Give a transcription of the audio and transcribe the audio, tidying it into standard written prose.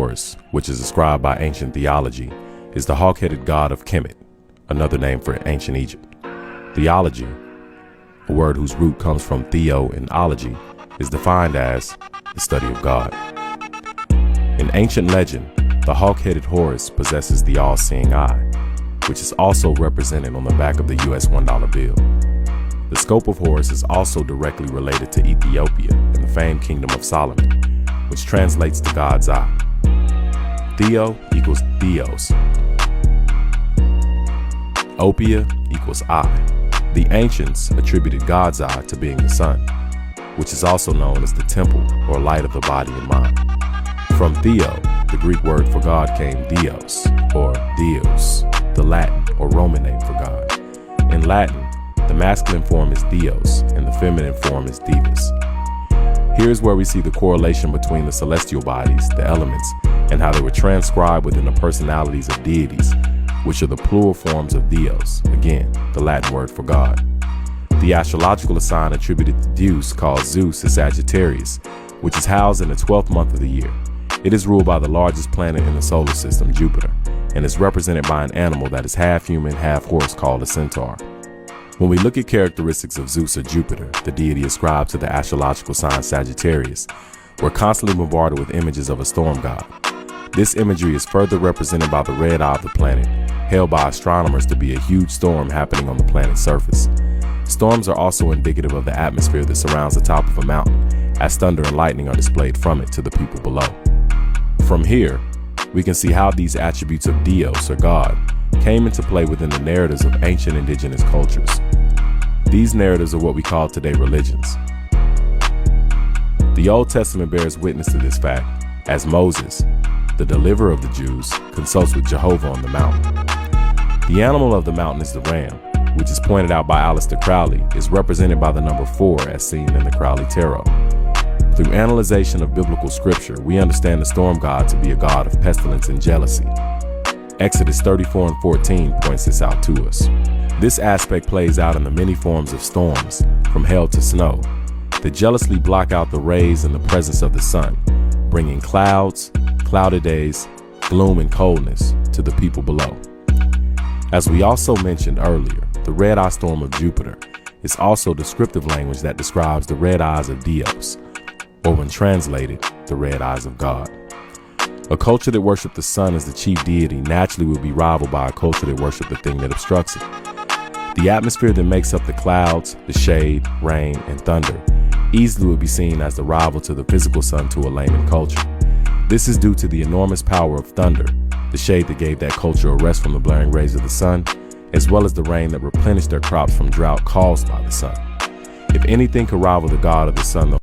Horus, which is ascribed by ancient theology, is the hawk-headed god of Kemet, another name for ancient Egypt. Theology, a word whose root comes from theo and ology, is defined as the study of God. In ancient legend, the hawk-headed Horus possesses the all-seeing eye, which is also represented on the back of the US $1 bill. The scope of Horus is also directly related to Ethiopia and the famed Kingdom of Solomon, which translates to God's eye. Theo equals Theos. Opia equals eye. The ancients attributed God's eye to being the sun, which is also known as the temple or light of the body and mind. From Theo, the Greek word for God came Theos or Deus, the Latin or Roman name for God. In Latin, the masculine form is Theos and the feminine form is Divus. Here's where we see the correlation between the celestial bodies, the elements, and how they were transcribed within the personalities of deities, which are the plural forms of Theos, again, the Latin word for God. The astrological sign attributed to Deus, called Zeus, is Sagittarius, which is housed in the 12th month of the year. It is ruled by the largest planet in the solar system, Jupiter, and is represented by an animal that is half human, half horse, called a centaur. When we look at characteristics of Zeus or Jupiter, the deity ascribed to the astrological sign Sagittarius, we're constantly bombarded with images of a storm god. This imagery is further represented by the red eye of the planet, held by astronomers to be a huge storm happening on the planet's surface. Storms are also indicative of the atmosphere that surrounds the top of a mountain, as thunder and lightning are displayed from it to the people below. From here, we can see how these attributes of Deus or God came into play within the narratives of ancient indigenous cultures. These narratives are what we call today religions. The Old Testament bears witness to this fact, as Moses, the deliverer of the Jews, consults with Jehovah on the mountain. The animal of the mountain is the ram, which is pointed out by Aleister Crowley, is represented by the number 4 as seen in the Crowley Tarot. Through analyzation of biblical scripture, we understand the storm god to be a god of pestilence and jealousy. Exodus 34:14 points this out to us. This aspect plays out in the many forms of storms, from hail to snow, that jealously block out the rays and the presence of the sun, bringing clouds, clouded days, gloom and coldness to the people below. As we also mentioned earlier, the red eye storm of Jupiter is also descriptive language that describes the red eyes of Deus, or when translated, the red eyes of God. A culture that worshiped the sun as the chief deity naturally would be rivaled by a culture that worshiped the thing that obstructs it. The atmosphere that makes up the clouds, the shade, rain, and thunder easily would be seen as the rival to the physical sun to a layman culture. This is due to the enormous power of thunder, the shade that gave that culture a rest from the blaring rays of the sun, as well as the rain that replenished their crops from drought caused by the sun. If anything could rival the god of the sun,